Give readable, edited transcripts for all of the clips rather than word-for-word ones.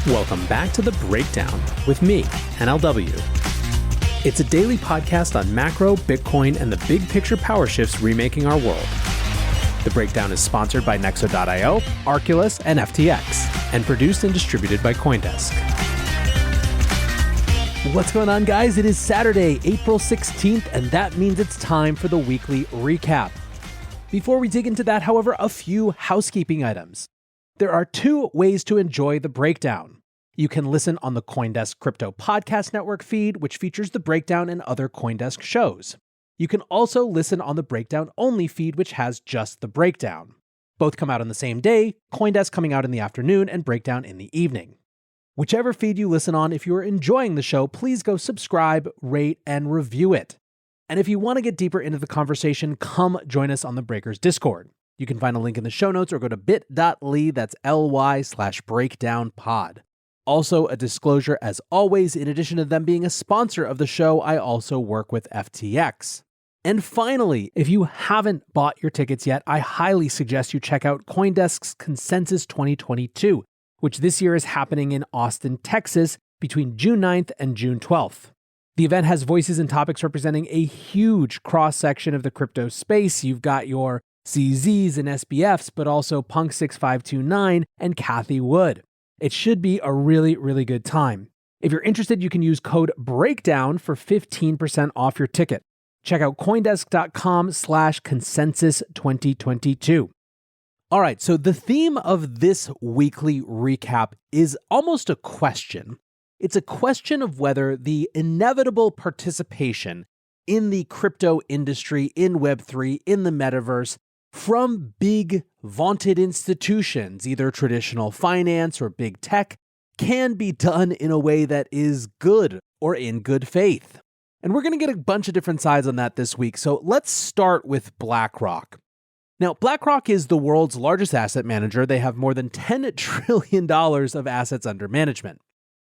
Welcome back to The Breakdown with me, NLW. It's a daily podcast on macro, Bitcoin, and the big picture power shifts remaking our world. The Breakdown is sponsored by Nexo.io, Arculus, and FTX, and produced and distributed by CoinDesk. What's going on, guys? It is Saturday, April 16th, and that means it's time for the weekly recap. Before we dig into that, however, a few housekeeping items. There are two ways to enjoy The Breakdown. You can listen on the CoinDesk Crypto Podcast Network feed, which features The Breakdown and other CoinDesk shows. You can also listen on the Breakdown only feed, which has just The Breakdown. Both come out on the same day, CoinDesk coming out in the afternoon and Breakdown in the evening. Whichever feed you listen on, if you are enjoying the show, please go subscribe, rate, and review it. And if you want to get deeper into the conversation, come join us on the Breakers Discord. You can find a link in the show notes or go to bit.ly, that's ly/breakdownpod. Also, a disclosure, as always, in addition to them being a sponsor of the show, I also work with FTX. And finally, if you haven't bought your tickets yet, I highly suggest you check out CoinDesk's Consensus 2022, which this year is happening in Austin, Texas, between June 9th and June 12th. The event has voices and topics representing a huge cross-section of the crypto space. You've got your CZs and SBFs, but also Punk6529 and Cathie Wood. It should be a really, really good time. If you're interested, you can use code BREAKDOWN for 15% off your ticket. Check out coindesk.com/consensus2022. All right, so the theme of this weekly recap is almost a question. It's a question of whether the inevitable participation in the crypto industry, in Web3, in the metaverse, from big, vaunted institutions, either traditional finance or big tech, can be done in a way that is good or in good faith. And we're going to get a bunch of different sides on that this week. So let's start with BlackRock. Now, BlackRock is the world's largest asset manager. They have more than $10 trillion of assets under management.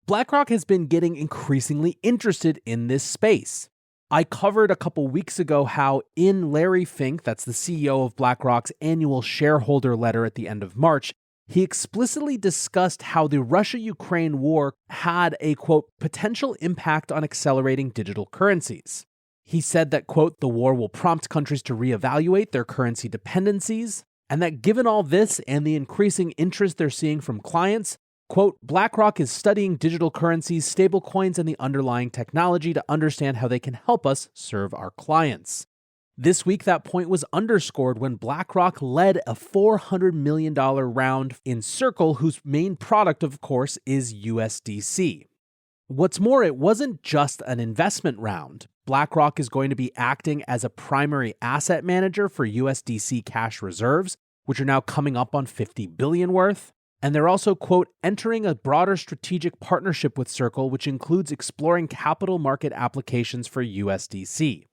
BlackRock has been getting increasingly interested in this space. I covered a couple weeks ago how in Larry Fink, that's the CEO of BlackRock's annual shareholder letter at the end of March, he explicitly discussed how the Russia-Ukraine war had a, quote, potential impact on accelerating digital currencies. He said that, quote, the war will prompt countries to reevaluate their currency dependencies, and that given all this and the increasing interest they're seeing from clients, quote, BlackRock is studying digital currencies, stablecoins, and the underlying technology to understand how they can help us serve our clients. This week, that point was underscored when BlackRock led a $400 million round in Circle, whose main product, of course, is USDC. What's more, it wasn't just an investment round. BlackRock is going to be acting as a primary asset manager for USDC cash reserves, which are now coming up on $50 billion worth. And they're also, quote, entering a broader strategic partnership with Circle, which includes exploring capital market applications for USDC.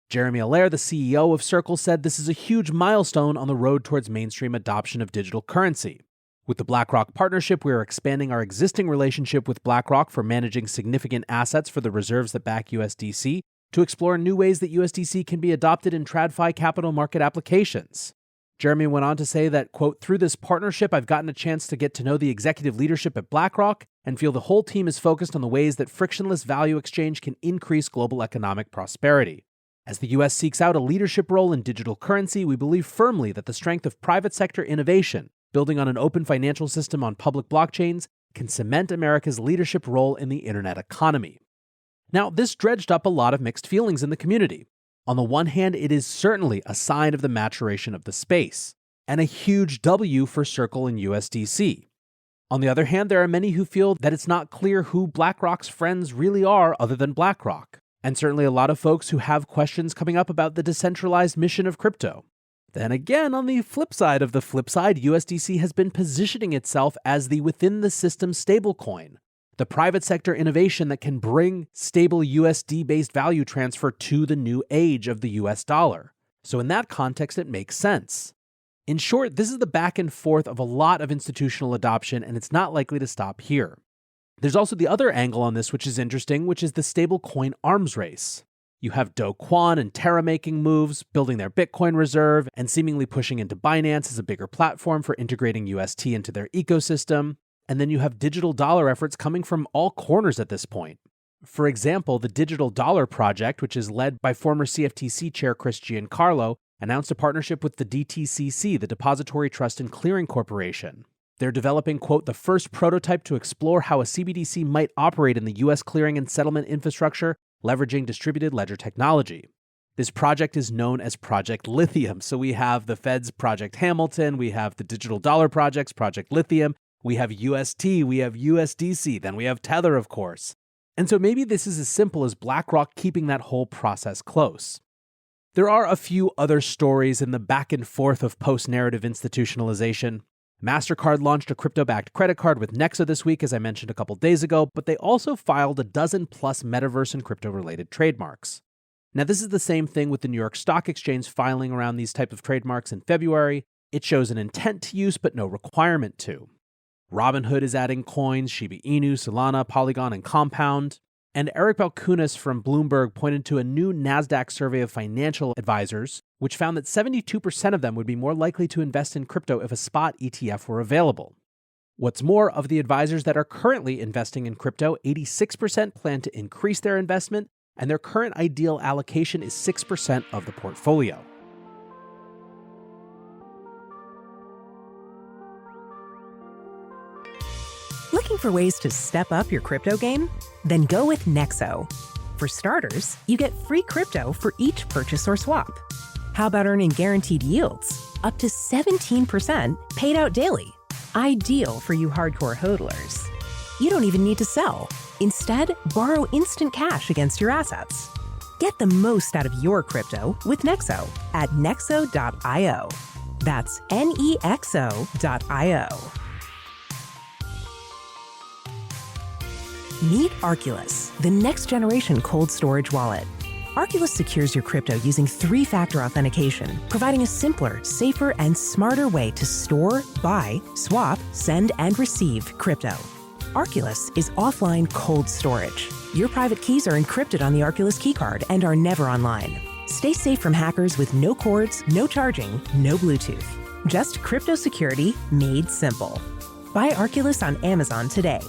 Jeremy Allaire, the CEO of Circle, said this is a huge milestone on the road towards mainstream adoption of digital currency. With the BlackRock partnership, we are expanding our existing relationship with BlackRock for managing significant assets for the reserves that back USDC to explore new ways that USDC can be adopted in TradFi capital market applications. Jeremy went on to say that, quote, through this partnership, I've gotten a chance to get to know the executive leadership at BlackRock and feel the whole team is focused on the ways that frictionless value exchange can increase global economic prosperity. As the U.S. seeks out a leadership role in digital currency, we believe firmly that the strength of private sector innovation, building on an open financial system on public blockchains, can cement America's leadership role in the internet economy. Now, this dredged up a lot of mixed feelings in the community. On the one hand, it is certainly a sign of the maturation of the space, and a huge W for Circle and USDC. On the other hand, there are many who feel that it's not clear who BlackRock's friends really are other than BlackRock, and certainly a lot of folks who have questions coming up about the decentralized mission of crypto. Then again, on the flip side of the flip side, USDC has been positioning itself as the within-the-system stablecoin, the private sector innovation that can bring stable USD-based value transfer to the new age of the US dollar. So in that context, it makes sense. In short, this is the back and forth of a lot of institutional adoption, and it's not likely to stop here. There's also the other angle on this, which is interesting, which is the stablecoin arms race. You have Do Kwon and Terra making moves, building their Bitcoin reserve, and seemingly pushing into Binance as a bigger platform for integrating UST into their ecosystem. And then you have digital dollar efforts coming from all corners at this point. For example, the Digital Dollar Project, which is led by former CFTC Chair Chris Giancarlo, announced a partnership with the DTCC, the Depository Trust and Clearing Corporation. They're developing, quote, the first prototype to explore how a CBDC might operate in the U.S. clearing and settlement infrastructure, leveraging distributed ledger technology. This project is known as Project Lithium. So we have the Fed's Project Hamilton, we have the Digital Dollar Project's Project Lithium, we have UST, we have USDC, then we have Tether, of course. And so maybe this is as simple as BlackRock keeping that whole process close. There are a few other stories in the back and forth of post-narrative institutionalization. MasterCard launched a crypto-backed credit card with Nexo this week, as I mentioned a couple days ago, but they also filed a dozen plus metaverse and crypto-related trademarks. Now, this is the same thing with the New York Stock Exchange filing around these type of trademarks in February. It shows an intent to use, but no requirement to. Robinhood is adding coins, Shiba Inu, Solana, Polygon, and Compound. And Eric Balchunas from Bloomberg pointed to a new NASDAQ survey of financial advisors, which found that 72% of them would be more likely to invest in crypto if a spot ETF were available. What's more, of the advisors that are currently investing in crypto, 86% plan to increase their investment, and their current ideal allocation is 6% of the portfolio. Looking for ways to step up your crypto game? Then go with Nexo. For starters, you get free crypto for each purchase or swap. How about earning guaranteed yields? Up to 17% paid out daily. Ideal for you hardcore hodlers. You don't even need to sell. Instead, borrow instant cash against your assets. Get the most out of your crypto with Nexo at nexo.io. That's NEXO.io. Meet Arculus, the next generation cold storage wallet. Arculus secures your crypto using 3-factor authentication, providing a simpler, safer, and smarter way to store, buy, swap, send, and receive crypto. Arculus is offline cold storage. Your private keys are encrypted on the Arculus keycard and are never online. Stay safe from hackers with no cords, no charging, no Bluetooth. Just crypto security made simple. Buy Arculus on Amazon today.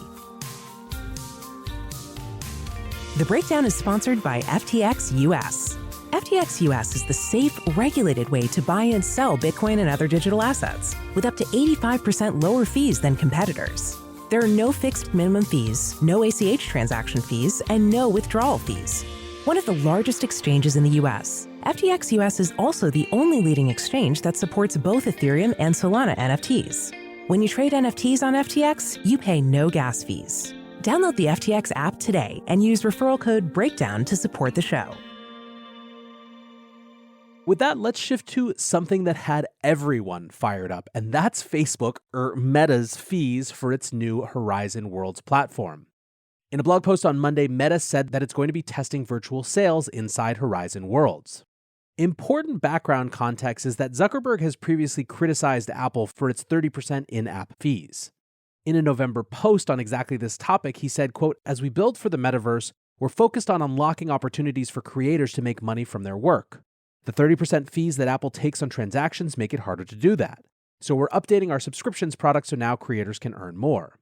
The Breakdown is sponsored by FTX US. FTX US is the safe, regulated way to buy and sell Bitcoin and other digital assets, with up to 85% lower fees than competitors. There are no fixed minimum fees, no ACH transaction fees, and no withdrawal fees. One of the largest exchanges in the US, FTX US is also the only leading exchange that supports both Ethereum and Solana NFTs. When you trade NFTs on FTX, you pay no gas fees. Download the FTX app today and use referral code BREAKDOWN to support the show. With that, let's shift to something that had everyone fired up, and that's Facebook, or Meta's fees for its new Horizon Worlds platform. In a blog post on Monday, Meta said that it's going to be testing virtual sales inside Horizon Worlds. Important background context is that Zuckerberg has previously criticized Apple for its 30% in-app fees. In a November post on exactly this topic, he said, quote, "As we build for the metaverse, we're focused on unlocking opportunities for creators to make money from their work. The 30% fees that Apple takes on transactions make it harder to do that. So we're updating our subscriptions product so now creators can earn more."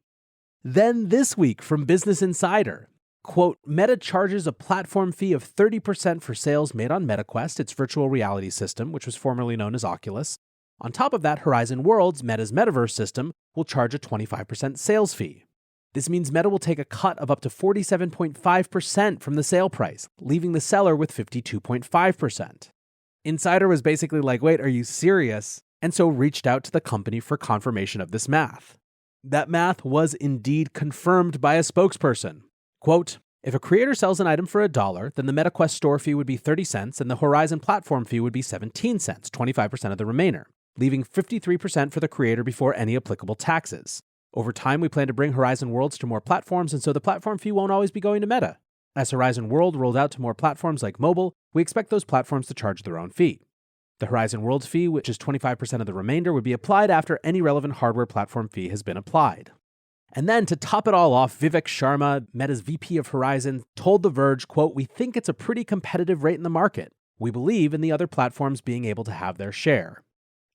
Then this week from Business Insider, quote, "Meta charges a platform fee of 30% for sales made on MetaQuest, its virtual reality system, which was formerly known as Oculus. On top of that, Horizon Worlds, Meta's metaverse system, will charge a 25% sales fee. This means Meta will take a cut of up to 47.5% from the sale price, leaving the seller with 52.5%. Insider was basically like, wait, are you serious? And so reached out to the company for confirmation of this math. That math was indeed confirmed by a spokesperson. Quote, "If a creator sells an item for $1, then the MetaQuest store fee would be 30 cents and the Horizon platform fee would be 17 cents, 25% of the remainder, leaving 53% for the creator before any applicable taxes. Over time, we plan to bring Horizon Worlds to more platforms, and so the platform fee won't always be going to Meta. As Horizon World rolled out to more platforms like mobile, we expect those platforms to charge their own fee. The Horizon Worlds fee, which is 25% of the remainder, would be applied after any relevant hardware platform fee has been applied." And then to top it all off, Vivek Sharma, Meta's VP of Horizon, told The Verge, quote, "We think it's a pretty competitive rate in the market. We believe in the other platforms being able to have their share."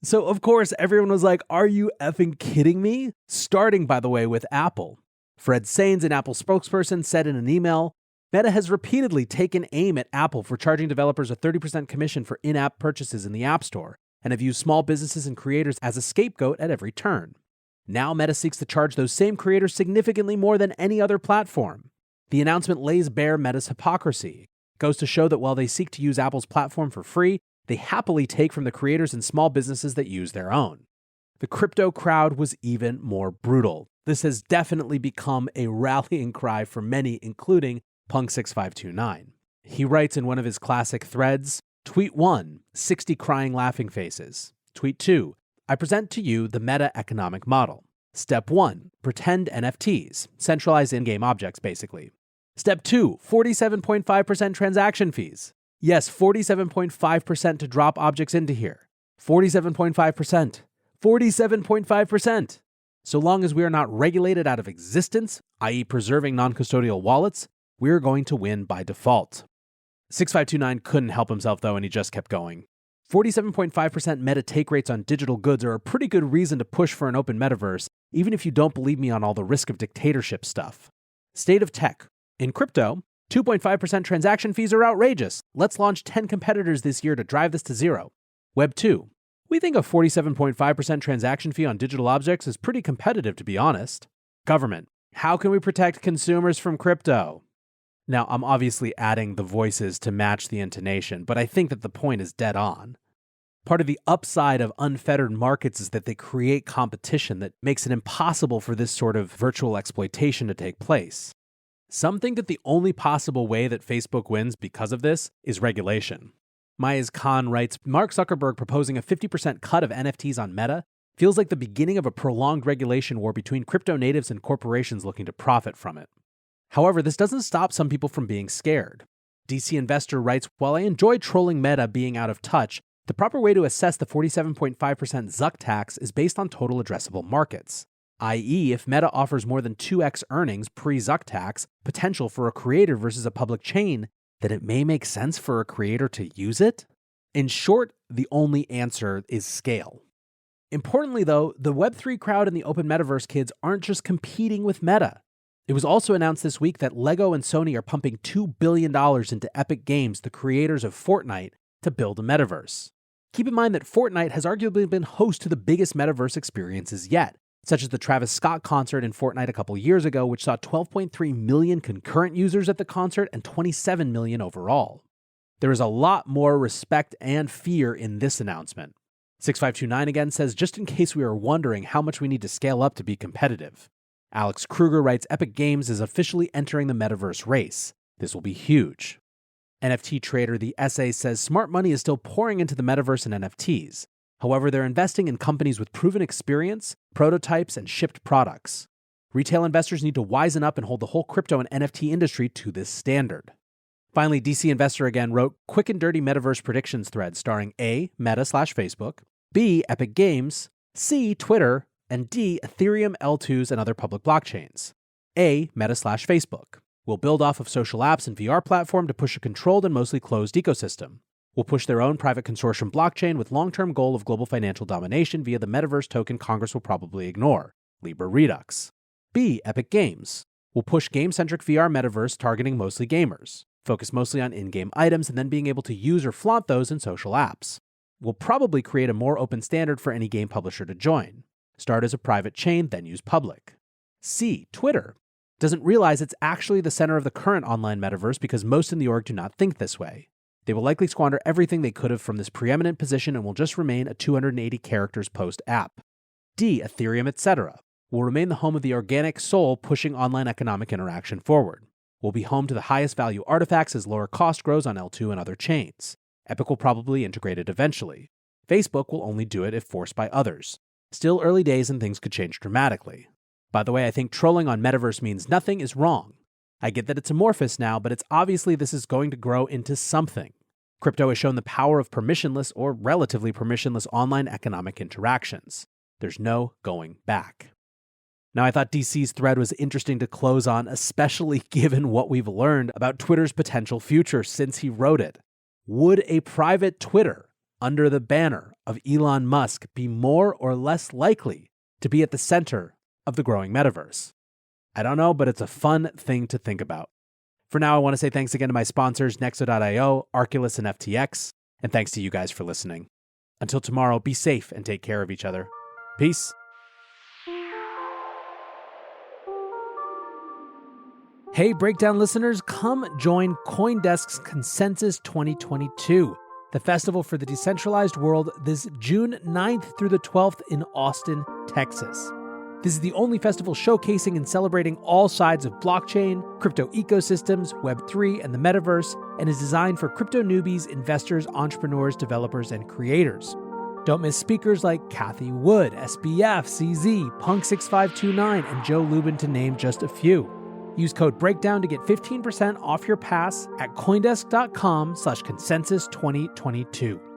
So, of course, everyone was like, are you effing kidding me? Starting, by the way, with Apple. Fred Sains, an Apple spokesperson, said in an email, Meta has repeatedly taken aim at Apple for charging developers a 30% commission for in-app purchases in the App Store and have used small businesses and creators as a scapegoat at every turn. Now Meta seeks to charge those same creators significantly more than any other platform. The announcement lays bare Meta's hypocrisy. It goes to show that while they seek to use Apple's platform for free, they happily take from the creators and small businesses that use their own. The crypto crowd was even more brutal. This has definitely become a rallying cry for many, including Punk6529. He writes in one of his classic threads, Tweet 1, 60 crying laughing faces. Tweet 2, I present to you the meta economic model. Step 1, pretend NFTs, centralized in-game objects basically. Step 2, 47.5% transaction fees. Yes, 47.5% to drop objects into here. 47.5%. 47.5%. So long as we are not regulated out of existence, i.e. preserving non-custodial wallets, we're going to win by default. 6529 couldn't help himself though, and he just kept going. 47.5% meta take rates on digital goods are a pretty good reason to push for an open metaverse, even if you don't believe me on all the risk of dictatorship stuff. State of tech. In crypto, 2.5% transaction fees are outrageous. Let's launch 10 competitors this year to drive this to zero. Web 2. We think a 47.5% transaction fee on digital objects is pretty competitive, to be honest. Government. How can we protect consumers from crypto? Now, I'm obviously adding the voices to match the intonation, but I think that the point is dead on. Part of the upside of unfettered markets is that they create competition that makes it impossible for this sort of virtual exploitation to take place. Some think that the only possible way that Facebook wins because of this is regulation. Mayaz Khan writes, Mark Zuckerberg proposing a 50% cut of NFTs on Meta feels like the beginning of a prolonged regulation war between crypto natives and corporations looking to profit from it. However, this doesn't stop some people from being scared. DC Investor writes, while I enjoy trolling Meta being out of touch, the proper way to assess the 47.5% Zuck tax is based on total addressable markets. i.e., if Meta offers more than 2x earnings pre-Zuck tax potential for a creator versus a public chain, then it may make sense for a creator to use it? In short, the only answer is scale. Importantly though, the Web3 crowd and the open metaverse kids aren't just competing with Meta. It was also announced this week that Lego and Sony are pumping $2 billion into Epic Games, the creators of Fortnite, to build a metaverse. Keep in mind that Fortnite has arguably been host to the biggest metaverse experiences yet, such as the Travis Scott concert in Fortnite a couple years ago, which saw 12.3 million concurrent users at the concert and 27 million overall. There is a lot more respect and fear in this announcement. 6529 again says, just in case we are wondering how much we need to scale up to be competitive. Alex Kruger writes, Epic Games is officially entering the metaverse race. This will be huge. NFT trader The Essay says smart money is still pouring into the metaverse and NFTs. However, they're investing in companies with proven experience, prototypes, and shipped products. Retail investors need to wisen up and hold the whole crypto and NFT industry to this standard. Finally, DC Investor again wrote quick and dirty metaverse predictions thread starring A, Meta/Facebook, B, Epic Games, C, Twitter, and D, Ethereum, L2s, and other public blockchains. A, Meta/Facebook. We'll build off of social apps and VR platform to push a controlled and mostly closed ecosystem. We'll push their own private consortium blockchain with long-term goal of global financial domination via the Metaverse token Congress will probably ignore, Libra Redux. B, Epic Games. We'll push game-centric VR metaverse targeting mostly gamers. Focus mostly on in-game items and then being able to use or flaunt those in social apps. We'll probably create a more open standard for any game publisher to join. Start as a private chain, then use public. C, Twitter. Doesn't realize it's actually the center of the current online metaverse because most in the org do not think this way. They will likely squander everything they could have from this preeminent position and will just remain a 280 characters post app. D, Ethereum, etc. Will remain the home of the organic soul pushing online economic interaction forward. Will be home to the highest value artifacts as lower cost grows on L2 and other chains. Epic will probably integrate it eventually. Facebook will only do it if forced by others. Still early days and things could change dramatically. By the way, I think trolling on metaverse means nothing is wrong. I get that it's amorphous now, but it's obviously this is going to grow into something. Crypto has shown the power of permissionless or relatively permissionless online economic interactions. There's no going back. Now, I thought DC's thread was interesting to close on, especially given what we've learned about Twitter's potential future since he wrote it. Would a private Twitter under the banner of Elon Musk be more or less likely to be at the center of the growing metaverse? I don't know, but it's a fun thing to think about. For now, I want to say thanks again to my sponsors, Nexo.io, Arculus, and FTX, and thanks to you guys for listening. Until tomorrow, be safe and take care of each other. Peace. Hey, Breakdown listeners, come join CoinDesk's Consensus 2022, the festival for the decentralized world, this June 9th through the 12th in Austin, Texas. This is the only festival showcasing and celebrating all sides of blockchain, crypto ecosystems, Web3, and the metaverse, and is designed for crypto newbies, investors, entrepreneurs, developers, and creators. Don't miss speakers like Cathie Wood, SBF, CZ, Punk6529, and Joe Lubin, to name just a few. Use code BREAKDOWN to get 15% off your pass at CoinDesk.com/consensus2022.